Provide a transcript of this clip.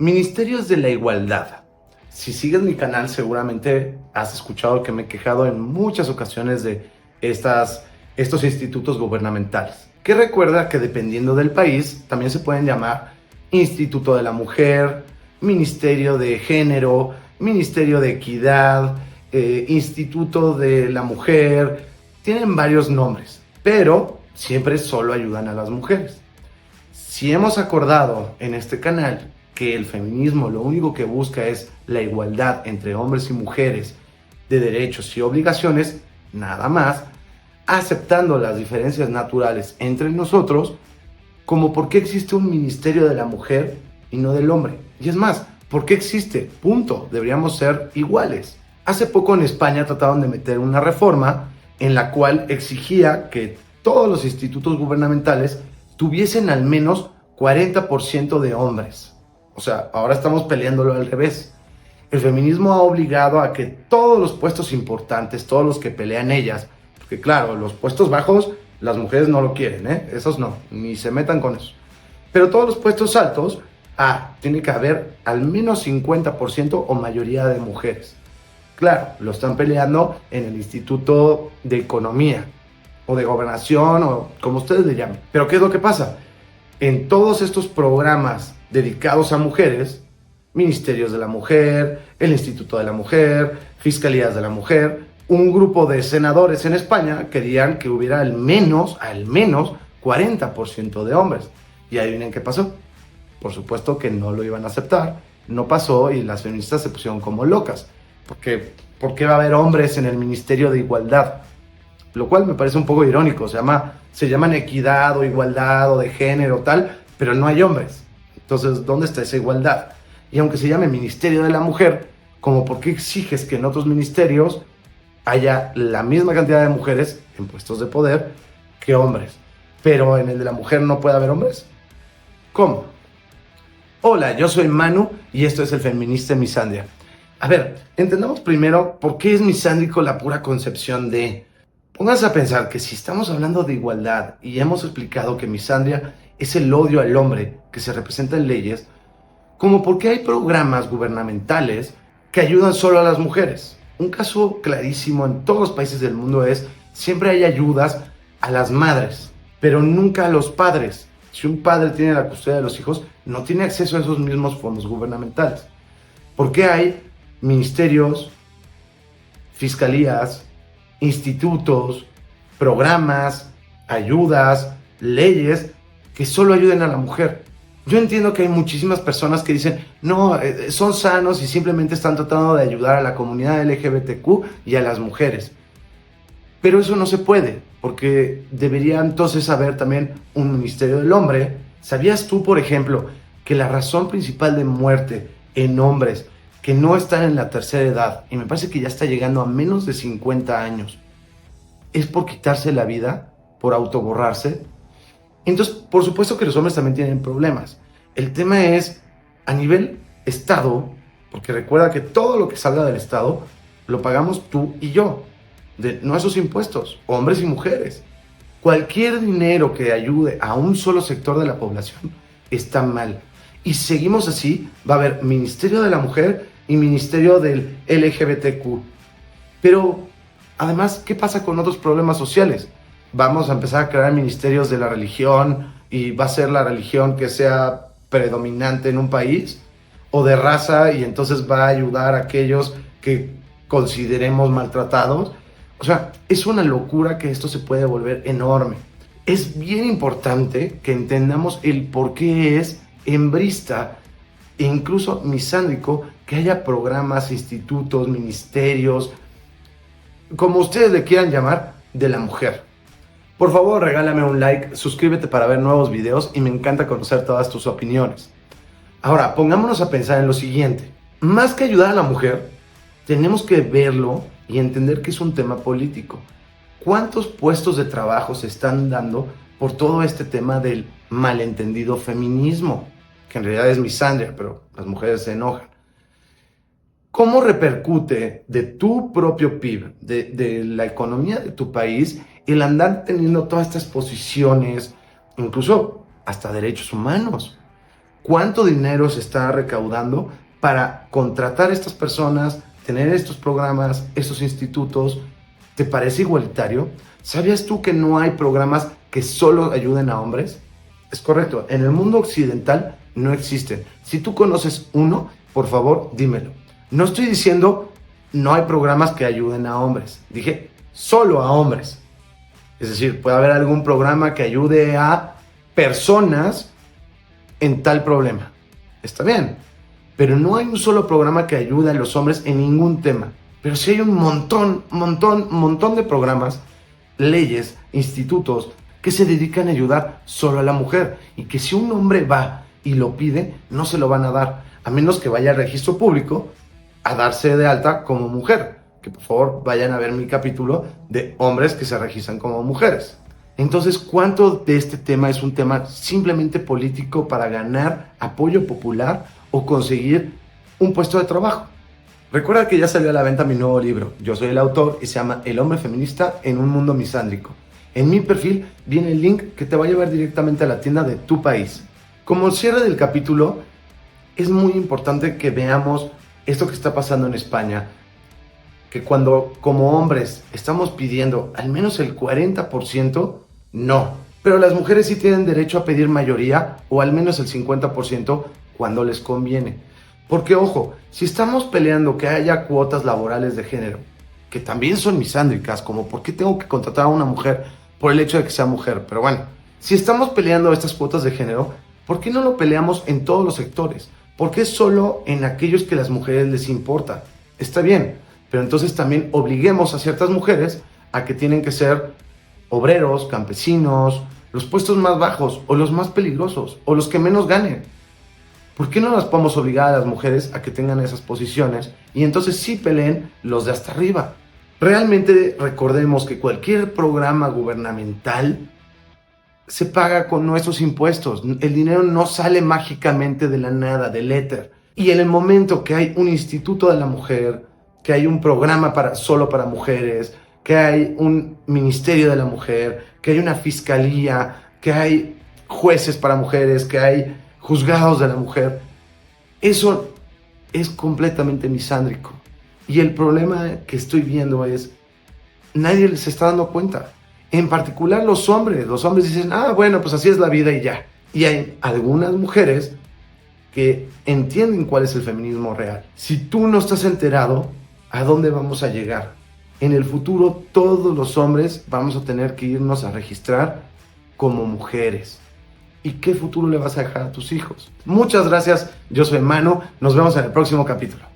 Ministerios de la Igualdad. Si sigues mi canal, seguramente has escuchado que me he quejado en muchas ocasiones de estos institutos gubernamentales. Que recuerda que dependiendo del país, también se pueden llamar Instituto de la Mujer, Ministerio de Género, Ministerio de Equidad, Instituto de la Mujer. Tienen varios nombres, pero siempre solo ayudan a las mujeres. Si hemos acordado en este canal que el feminismo lo único que busca es la igualdad entre hombres y mujeres de derechos y obligaciones, nada más, aceptando las diferencias naturales entre nosotros, como por qué existe un ministerio de la mujer y no del hombre. Y es más, ¿por qué existe? Punto. Deberíamos ser iguales. Hace poco en España trataron de meter una reforma en la cual exigía que todos los institutos gubernamentales tuviesen al menos 40% de hombres. O sea, ahora estamos peleándolo al revés. El feminismo ha obligado a que todos los puestos importantes, todos los que pelean ellas, porque claro, los puestos bajos, las mujeres no lo quieren, esos no, ni se metan con eso. Pero todos los puestos altos, tiene que haber al menos 50% o mayoría de mujeres. Claro, lo están peleando en el Instituto de Economía, o de Gobernación, o como ustedes le llamen. Pero ¿qué es lo que pasa? En todos estos programas dedicados a mujeres, ministerios de la mujer, el Instituto de la Mujer, Fiscalías de la Mujer, un grupo de senadores en España querían que hubiera al menos 40% de hombres. Y adivinen qué pasó. Por supuesto que no lo iban a aceptar, no pasó y las feministas se pusieron como locas. Porque, ¿por qué va a haber hombres en el Ministerio de Igualdad? Lo cual me parece un poco irónico, se llaman equidad o igualdad o de género tal, pero no hay hombres. Entonces, ¿dónde está esa igualdad? Y aunque se llame Ministerio de la Mujer, como por qué exiges que en otros ministerios haya la misma cantidad de mujeres en puestos de poder que hombres, pero en el de la mujer no puede haber hombres? ¿Cómo? Hola, yo soy Manu y esto es el Feminista Misandria. A ver, entendamos primero por qué es misándrico la pura concepción de... Pónganse a pensar que si estamos hablando de igualdad y hemos explicado que misandria es el odio al hombre que se representa en leyes, como por qué hay programas gubernamentales que ayudan solo a las mujeres. Un caso clarísimo en todos los países del mundo es, siempre hay ayudas a las madres, pero nunca a los padres. Si un padre tiene la custodia de los hijos, no tiene acceso a esos mismos fondos gubernamentales. ¿Por qué hay ministerios, fiscalías, institutos, programas, ayudas, leyes que solo ayuden a la mujer? Yo entiendo que hay muchísimas personas que dicen, no, son sanos y simplemente están tratando de ayudar a la comunidad LGBTQ y a las mujeres. Pero eso no se puede, porque debería entonces haber también un ministerio del hombre. ¿Sabías tú, por ejemplo, que la razón principal de muerte en hombres que no están en la tercera edad, y me parece que ya está llegando a menos de 50 años, es por quitarse la vida, por autoborrarse? Entonces, por supuesto que los hombres también tienen problemas. El tema es, a nivel Estado, porque recuerda que todo lo que salga del Estado, lo pagamos tú y yo, de nuestros impuestos, hombres y mujeres. Cualquier dinero que ayude a un solo sector de la población está mal. Y si seguimos así, va a haber Ministerio de la Mujer y Ministerio del LGBTQ. Pero, además, ¿qué pasa con otros problemas sociales? Vamos a empezar a crear ministerios de la religión y va a ser la religión que sea predominante en un país, o de raza, y entonces va a ayudar a aquellos que consideremos maltratados. O sea, es una locura que esto se puede volver enorme. Es bien importante que entendamos el por qué es hembrista e incluso misándrico que haya programas, institutos, ministerios, como ustedes le quieran llamar, de la mujer. Por favor, regálame un like, suscríbete para ver nuevos videos y me encanta conocer todas tus opiniones. Ahora, pongámonos a pensar en lo siguiente. Más que ayudar a la mujer, tenemos que verlo y entender que es un tema político. ¿Cuántos puestos de trabajo se están dando por todo este tema del malentendido feminismo? Que en realidad es misandria, pero las mujeres se enojan. ¿Cómo repercute de tu propio PIB, de la economía de tu país, el andar teniendo todas estas posiciones, incluso hasta derechos humanos? cuánto dinero se está recaudando para contratar a estas personas, tener estos programas, estos institutos. ¿Te parece igualitario? ¿Sabías tú que no hay programas que solo ayuden a hombres? Es correcto, en el mundo occidental no existen. Si tú conoces uno, por favor, dímelo. No estoy diciendo no hay programas que ayuden a hombres. Dije solo a hombres. Es decir, puede haber algún programa que ayude a personas en tal problema. Está bien. Pero no hay un solo programa que ayude a los hombres en ningún tema. Pero sí hay un montón de programas, leyes, institutos que se dedican a ayudar solo a la mujer. Y que si un hombre va y lo pide, no se lo van a dar. A menos que vaya al registro público a darse de alta como mujer. Que por favor vayan a ver mi capítulo de hombres que se registran como mujeres. Entonces, ¿cuánto de este tema es un tema simplemente político para ganar apoyo popular o conseguir un puesto de trabajo? Recuerda que ya salió a la venta mi nuevo libro. Yo soy el autor y se llama El hombre feminista en un mundo misándrico. En mi perfil viene el link que te va a llevar directamente a la tienda de tu país. Como cierre del capítulo, es muy importante que veamos esto que está pasando en España, que cuando como hombres estamos pidiendo al menos el 40%, no. Pero las mujeres sí tienen derecho a pedir mayoría o al menos el 50% cuando les conviene. Porque ojo, si estamos peleando que haya cuotas laborales de género, que también son misándricas, como por qué tengo que contratar a una mujer por el hecho de que sea mujer, pero bueno, si estamos peleando estas cuotas de género, ¿por qué no lo peleamos en todos los sectores? ¿Por qué solo en aquellos que las mujeres les importa? Está bien, pero entonces también obliguemos a ciertas mujeres a que tienen que ser obreros, campesinos, los puestos más bajos o los más peligrosos o los que menos ganen. ¿Por qué no las podemos obligar a las mujeres a que tengan esas posiciones y entonces sí peleen los de hasta arriba? Realmente recordemos que cualquier programa gubernamental se paga con nuestros impuestos. El dinero no sale mágicamente de la nada, del éter. Y en el momento que hay un instituto de la mujer, que hay un programa solo para mujeres, que hay un ministerio de la mujer, que hay una fiscalía, que hay jueces para mujeres, que hay juzgados de la mujer, eso es completamente misándrico. Y el problema que estoy viendo es, nadie se está dando cuenta. En particular los hombres dicen, bueno, pues así es la vida y ya. Y hay algunas mujeres que entienden cuál es el feminismo real. Si tú no estás enterado, ¿a dónde vamos a llegar? En el futuro todos los hombres vamos a tener que irnos a registrar como mujeres. ¿Y qué futuro le vas a dejar a tus hijos? Muchas gracias, yo soy Manu, nos vemos en el próximo capítulo.